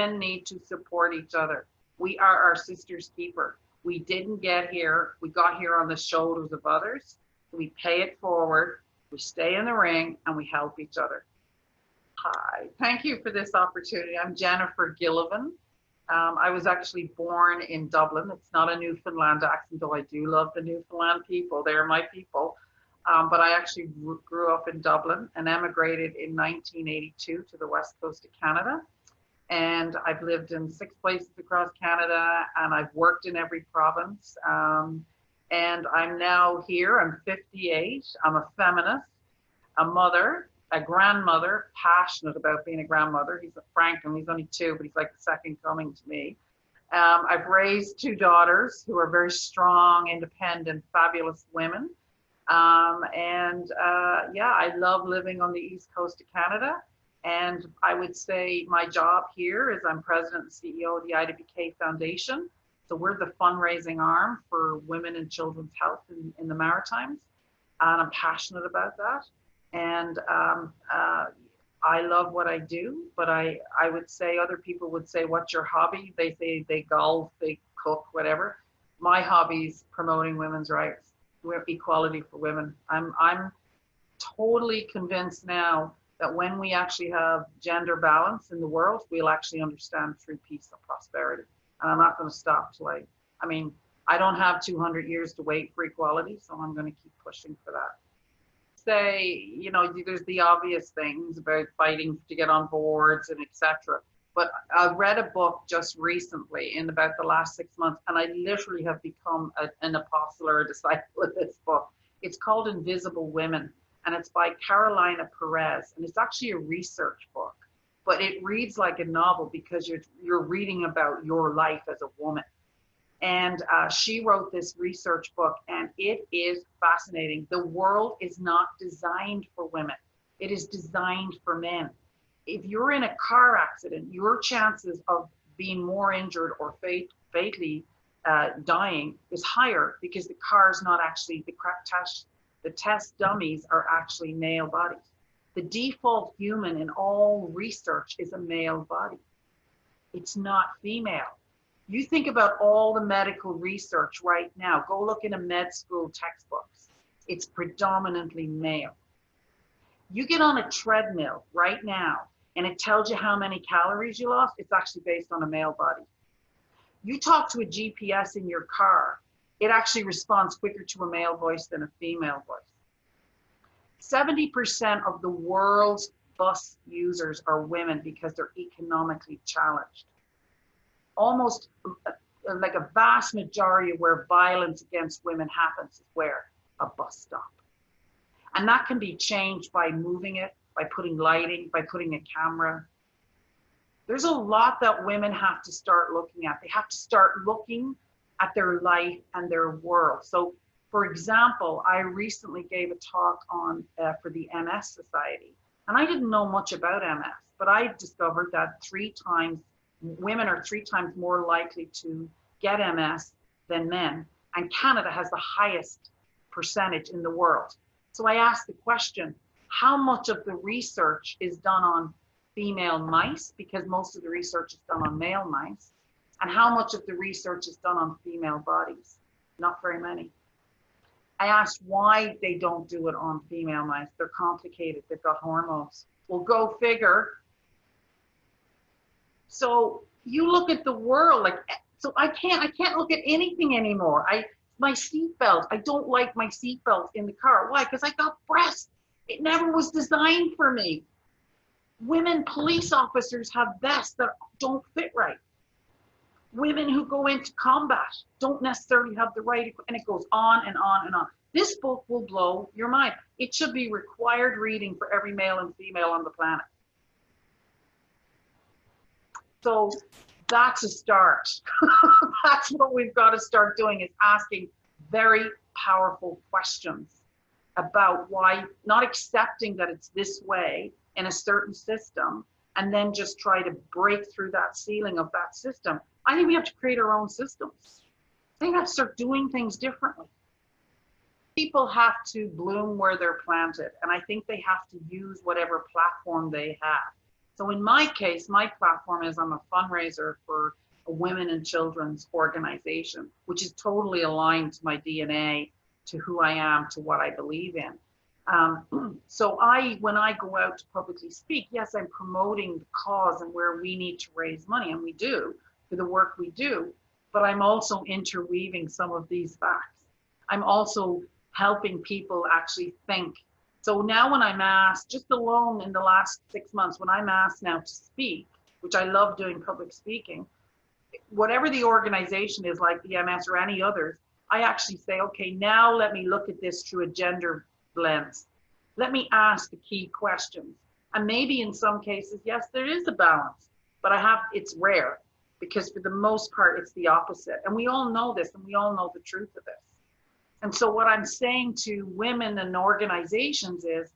Women need to support each other. We are our sister's keeper. We didn't get here. We got here on the shoulders of others. We pay it forward. We stay in the ring and we help each other. Hi, thank you for this opportunity. I'm Jennifer Gillivan. I was actually born in Dublin. It's not a Newfoundland accent, though I do love the Newfoundland people. They're my people. But I actually grew up in Dublin and emigrated in 1982 to the west coast of Canada. And I've lived in 6 places across Canada, and I've worked in every province. And I'm now here, I'm 58. I'm a feminist, a mother, a grandmother, passionate about being a grandmother. He's a Franklin, he's only 2, but he's like the second coming to me. I've raised 2 daughters who are very strong, independent, fabulous women. Yeah, I love living on the east coast of Canada. And I would say my job here is I'm president and CEO of the IWK Foundation. So we're the fundraising arm for women and children's health in the Maritimes. And I'm passionate about that. And I love what I do, but I would say other people would say, what's your hobby? They say they golf, they cook, whatever. My hobby is promoting women's rights, equality for women. I'm totally convinced now that when we actually have gender balance in the world, we'll actually understand true peace and prosperity. And I'm not going to stop till I mean, I don't have 200 years to wait for equality, so I'm going to keep pushing for that. Say, you know, there's the obvious things about fighting to get on boards and etc. But I read a book just recently in about the last 6 months, and I literally have become an apostle or a disciple of this book. It's called Invisible Women, and it's by Caroline Criado-Perez, and it's actually a research book, but it reads like a novel because you're reading about your life as a woman. And she wrote this research book, and it is fascinating. The world is not designed for women. It is designed for men. If you're in a car accident, your chances of being more injured or fatally dying is higher because the car is not actually, the test dummies are actually male bodies. The default human in all research is a male body. It's not female. You think about all the medical research right now. Go look in a med school textbooks. It's predominantly male. You get on a treadmill right now and it tells you how many calories you lost. It's actually based on a male body. You talk to a GPS in your car, it actually responds quicker to a male voice than a female voice. 70% of the world's bus users are women because they're economically challenged. Almost like a vast majority of where violence against women happens is where? A bus stop. And that can be changed by moving it, by putting lighting, by putting a camera. There's a lot that women have to start looking at. They have to start looking at their life and their world. So, for example, I recently gave a talk on for the MS Society, and I didn't know much about MS, but I discovered that women are 3 times more likely to get MS than men, and Canada has the highest percentage in the world. So I asked the question, how much of the research is done on female mice, because most of the research is done on male mice, and how much of the research is done on female bodies? Not very many. I asked why they don't do it on female mice. They're complicated, they've got hormones. Well, go figure. So you look at the world, like, so I can't look at anything anymore. My seatbelt, I don't like my seatbelt in the car. Why? Because I got breasts. It never was designed for me. Women police officers have vests that don't fit right. Women who go into combat don't necessarily have the right equipment, and it goes on and on and on. This book will blow your mind. It should be required reading for every male and female on the planet. So that's a start. That's what we've got to start doing, is asking very powerful questions about why, not accepting that it's this way in a certain system, and then just try to break through that ceiling of that system. I think we have to create our own systems. I think we have to start doing things differently. People have to bloom where they're planted, and I think they have to use whatever platform they have. So in my case, my platform is I'm a fundraiser for a women and children's organization, which is totally aligned to my DNA, to who I am, to what I believe in. So when I go out to publicly speak, yes, I'm promoting the cause and where we need to raise money, and we do for the work we do, but I'm also interweaving some of these facts. I'm also helping people actually think. So now when I'm asked, just alone in the last 6 months, when I'm asked now to speak, which I love doing public speaking, whatever the organization is, like the MS or any others, I actually say, okay, now let me look at this through a gender lens. Let me ask the key questions. And maybe in some cases, yes, there is a balance, but it's rare, because for the most part, it's the opposite. And we all know this, and we all know the truth of this. And so what I'm saying to women and organizations is,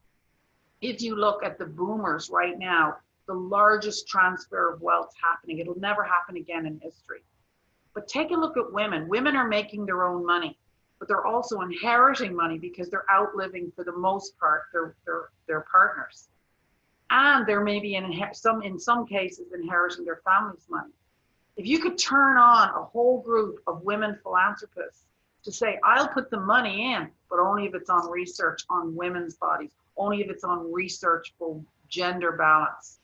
if you look at the boomers right now, the largest transfer of wealth happening, it'll never happen again in history. But take a look at women. Women are making their own money, but they're also inheriting money because they're outliving, for the most part, their partners. And they're maybe in some cases inheriting their family's money. If you could turn on a whole group of women philanthropists to say, I'll put the money in, but only if it's on research on women's bodies, only if it's on research for gender balance.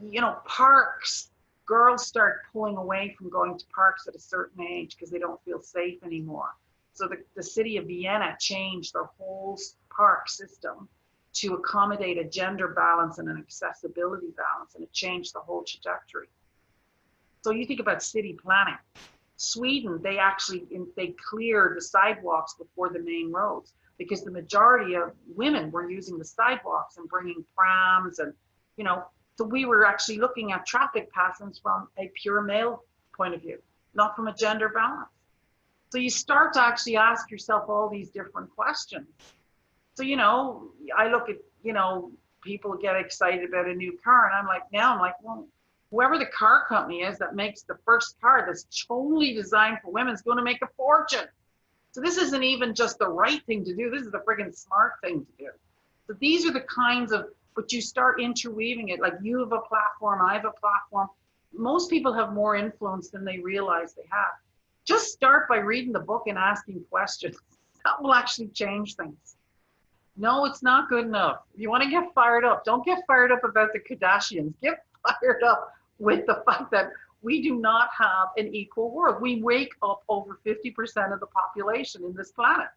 You know, parks, girls start pulling away from going to parks at a certain age because they don't feel safe anymore. So the city of Vienna changed their whole park system to accommodate a gender balance and an accessibility balance, and it changed the whole trajectory. So you think about city planning. Sweden, they cleared the sidewalks before the main roads because the majority of women were using the sidewalks and bringing prams, and, you know, so we were actually looking at traffic patterns from a pure male point of view, not from a gender balance. So you start to actually ask yourself all these different questions. So, you know, I look at, you know, people get excited about a new car, and I'm like, well, whoever the car company is that makes the first car that's totally designed for women is going to make a fortune. So this isn't even just the right thing to do. This is the friggin' smart thing to do. So these are the kinds of, but you start interweaving it. Like, you have a platform, I have a platform. Most people have more influence than they realize they have. Just start by reading the book and asking questions. That will actually change things. No, it's not good enough. If you want to get fired up, don't get fired up about the Kardashians. Get fired up with the fact that we do not have an equal world. We wake up over 50% of the population in this planet.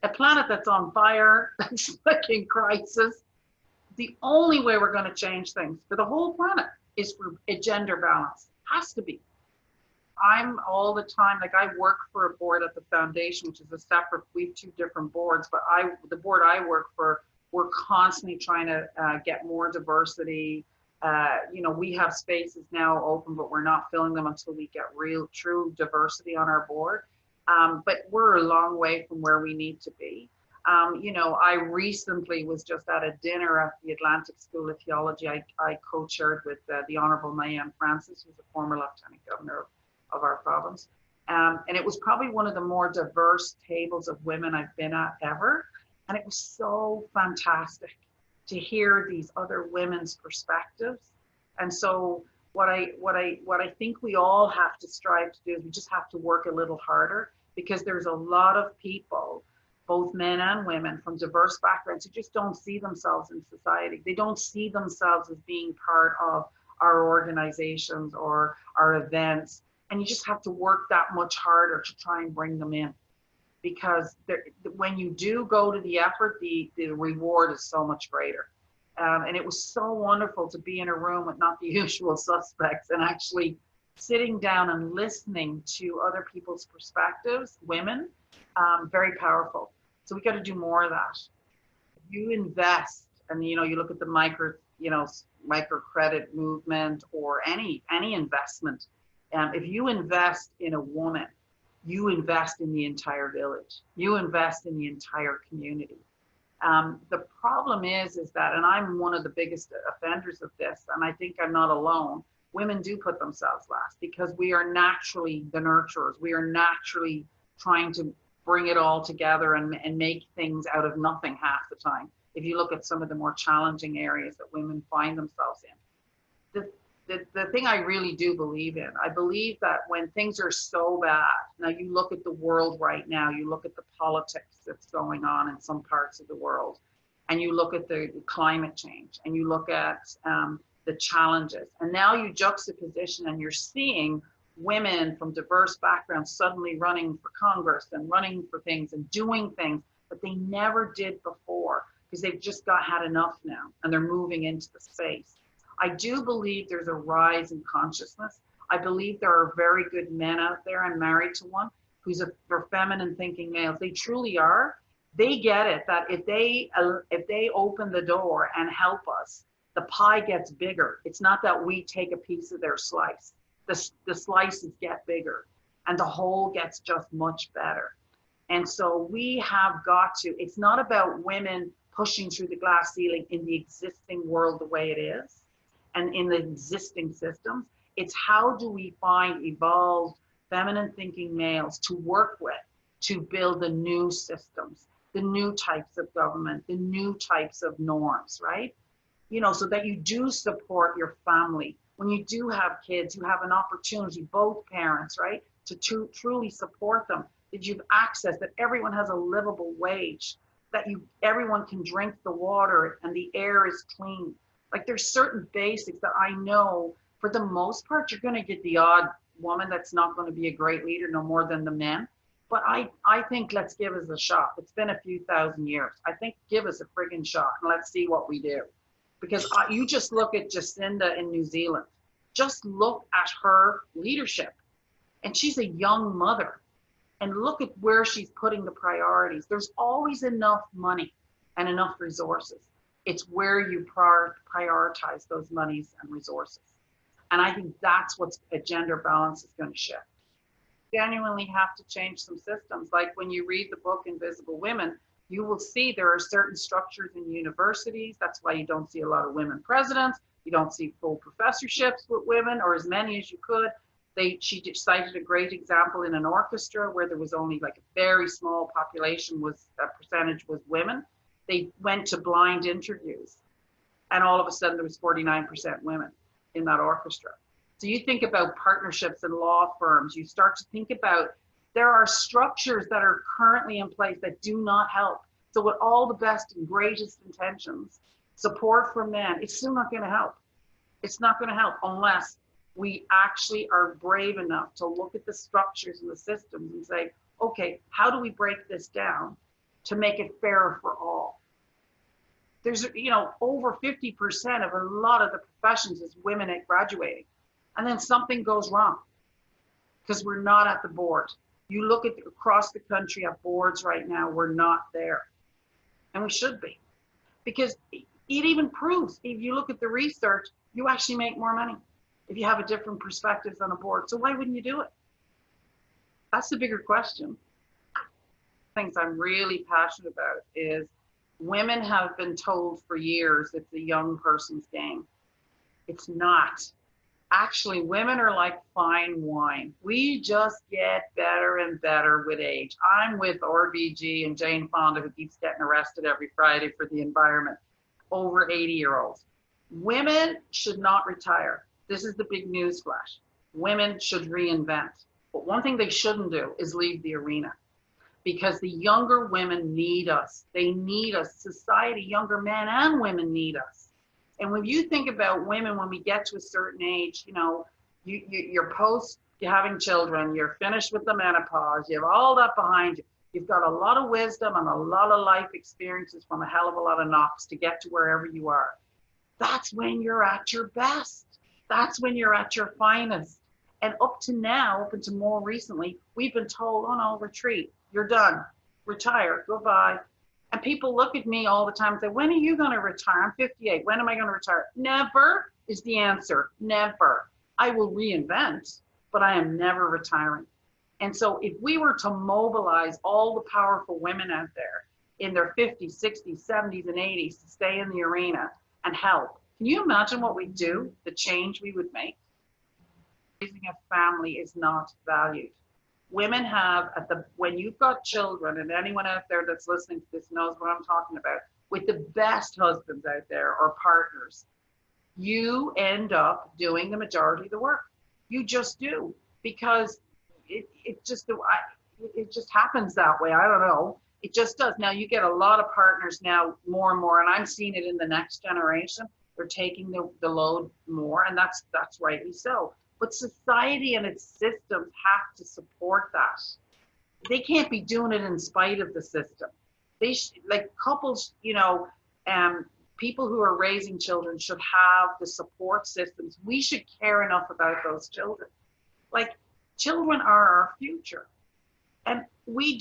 A planet that's on fire, that's like in crisis. The only way we're going to change things for the whole planet is for a gender balance. Has to be. I'm all the time, like, I work for a board at the foundation, which is a separate, we have 2 different boards, but the board I work for, we're constantly trying to get more diversity. You know, we have spaces now open, but we're not filling them until we get real, true diversity on our board. But we're a long way from where we need to be. You know, I recently was just at a dinner at the Atlantic School of Theology. I co-chaired with the Honorable Mayenne Francis, who's a former Lieutenant Governor of our province. And it was probably one of the more diverse tables of women I've been at ever. And it was so fantastic to hear these other women's perspectives. And so what I think we all have to strive to do is we just have to work a little harder, because there's a lot of people, both men and women, from diverse backgrounds who just don't see themselves in society. They don't see themselves as being part of our organizations or our events. And you just have to work that much harder to try and bring them in. Because when you do go to the effort, the reward is so much greater. And it was so wonderful to be in a room with not the usual suspects and actually sitting down and listening to other people's perspectives, women, very powerful. So we got to do more of that. If you invest, and, you know, you look at the microcredit movement or any investment, if you invest in a woman, you invest in the entire village. You invest in the entire community. The problem is that, and I'm one of the biggest offenders of this, and I think I'm not alone, women do put themselves last because we are naturally the nurturers. We are naturally trying to bring it all together and make things out of nothing half the time. If you look at some of the more challenging areas that women find themselves in. the thing I really do believe in, I believe that when things are so bad, now you look at the world right now, you look at the politics that's going on in some parts of the world, and you look at the climate change, and you look at the challenges, and now you juxtaposition and you're seeing women from diverse backgrounds suddenly running for Congress and running for things and doing things that they never did before because they've just had enough now and they're moving into the space. I do believe there's a rise in consciousness. I believe there are very good men out there. I'm married to one who's for feminine thinking males. They truly are. They get it that if they open the door and help us, the pie gets bigger. It's not that we take a piece of their slice. The slices get bigger and the whole gets just much better. And so we have got to, it's not about women pushing through the glass ceiling in the existing world the way it is and in the existing systems. It's how do we find evolved feminine thinking males to work with to build the new systems, the new types of government, the new types of norms, right? You know, so that you do support your family. When you do have kids, you have an opportunity, both parents, right, to truly support them, that you've access, that everyone has a livable wage, that everyone can drink the water and the air is clean. Like there's certain basics that I know for the most part, you're going to get the odd woman that's not going to be a great leader no more than the men. But I think let's give us a shot. It's been a few thousand years. I think give us a friggin' shot and let's see what we do. Because you just look at Jacinda in New Zealand. Just look at her leadership. And she's a young mother. And look at where she's putting the priorities. There's always enough money and enough resources. It's where you prioritize those monies and resources. And I think that's what a gender balance is going to shift. Genuinely have to change some systems. Like when you read the book Invisible Women, you will see there are certain structures in universities. That's why you don't see a lot of women presidents. You don't see full professorships with women or as many as you could. She cited a great example in an orchestra where there was only like a very small population percentage was women. They went to blind interviews and all of a sudden there was 49% women in that orchestra. So you think about partnerships and law firms, you start to think about there are structures that are currently in place that do not help. So with all the best and greatest intentions, support from men, it's still not going to help. It's not going to help unless we actually are brave enough to look at the structures and the systems and say, okay, how do we break this down to make it fairer for all? There's, over 50% of a lot of the professions is women at graduating. And then something goes wrong because we're not at the board. You look at across the country at boards right now, we're not there. And we should be. Because it even proves, if you look at the research, you actually make more money if you have a different perspectives on a board. So why wouldn't you do it? That's the bigger question. Things I'm really passionate about is women have been told for years it's a young person's game. It's not. Actually, women are like fine wine. We just get better and better with age. I'm with RBG and Jane Fonda, who keeps getting arrested every Friday for the environment, over 80-year-olds. Women should not retire. This is the big news flash. Women should reinvent. But one thing they shouldn't do is leave the arena because the younger women need us. They need us. Society, younger men and women need us. And when you think about women, when we get to a certain age, you're post having children, you're finished with the menopause, you have all that behind you. You've got a lot of wisdom and a lot of life experiences from a hell of a lot of knocks to get to wherever you are. That's when you're at your best. That's when you're at your finest. And up to now, up until more recently, we've been told, oh no, retreat, you're done, retire, goodbye. And people look at me all the time and say, when are you going to retire? I'm 58. When am I going to retire? Never is the answer. Never. I will reinvent, but I am never retiring. And so if we were to mobilize all the powerful women out there in their 50s, 60s, 70s, and 80s to stay in the arena and help, can you imagine what we'd do, the change we would make? Raising a family is not valued. Women have, when you've got children, and anyone out there that's listening to this knows what I'm talking about, with the best husbands out there or partners, you end up doing the majority of the work. You just do, because it just happens that way. I don't know. It just does. Now you get a lot of partners now, more and more, and I'm seeing it in the next generation. They're taking the load more, and that's rightly so. But society and its systems have to support that. They can't be doing it in spite of the system. Like couples, people who are raising children should have the support systems. We should care enough about those children. Like, children are our future. And we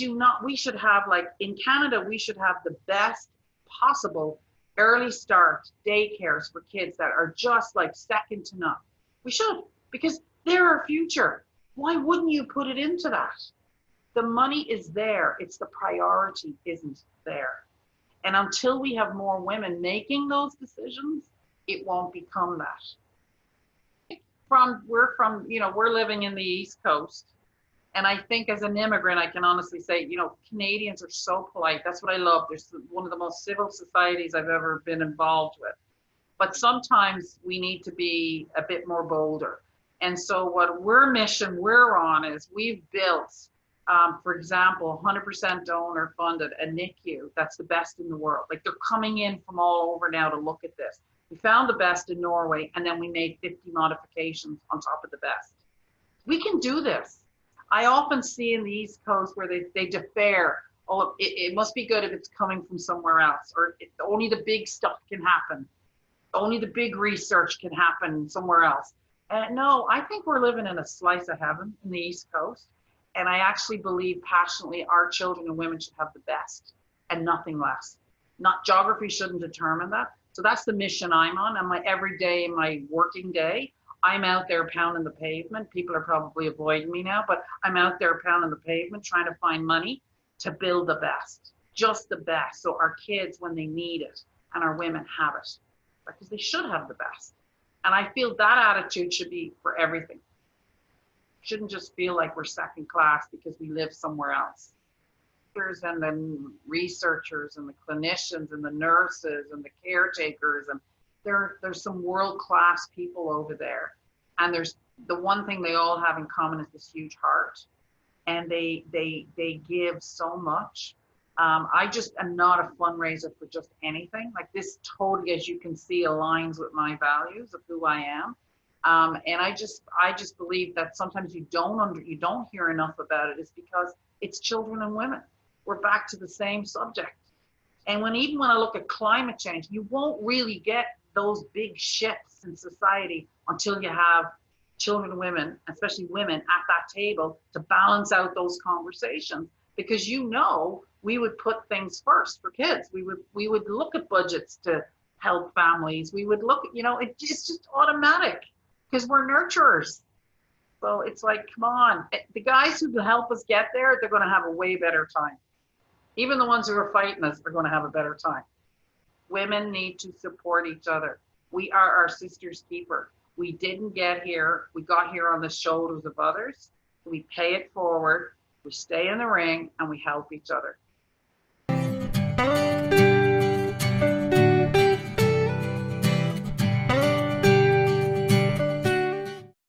should have, like in Canada, we should have the best possible early start daycares for kids that are just like second to none. We should, because they're our future. Why wouldn't you put it into that? The money is there. It's the priority isn't there. And until we have more women making those decisions, it won't become that. We're living in the East Coast. And I think as an immigrant, I can honestly say, Canadians are so polite. That's what I love. There's one of the most civil societies I've ever been involved with. But sometimes we need to be a bit more bolder. And so what mission we're on is we've built, for example, 100% donor funded a NICU. That's the best in the world. Like, they're coming in from all over now to look at this. We found the best in Norway, and then we made 50 modifications on top of the best. We can do this. I often see in the East Coast where they defer, oh, it must be good if it's coming from somewhere else, or only the big stuff can happen. Only the big research can happen somewhere else. No, I think we're living in a slice of heaven in the East Coast. And I actually believe passionately our children and women should have the best and nothing less. Not geography shouldn't determine that. So that's the mission I'm on. And my every day, my working day, I'm out there pounding the pavement. People are probably avoiding me now, but I'm out there pounding the pavement, trying to find money to build the best, just the best. So our kids, when they need it, and our women have it, because they should have the best. And I feel that attitude should be for everything. Shouldn't just feel like we're second class because we live somewhere else. And the researchers and the clinicians and the nurses and the caretakers, and there's some world-class people over there. And there's the one thing they all have in common is this huge heart, and they give so much. I just am not a fundraiser for just anything. Like, this totally, as you can see, aligns with my values of who I am. And I just believe that sometimes you don't hear enough about it is because it's children and women. We're back to the same subject. And even when I look at climate change, you won't really get those big shifts in society until you have children and women, especially women, at that table to balance out those conversations. Because we would put things first for kids. We would look at budgets to help families. We would look, it's just automatic because we're nurturers. So it's like, come on, the guys who help us get there, they're going to have a way better time. Even the ones who are fighting us are going to have a better time. Women need to support each other. We are our sister's keeper. We didn't get here. We got here on the shoulders of others. We pay it forward. We stay in the ring and we help each other.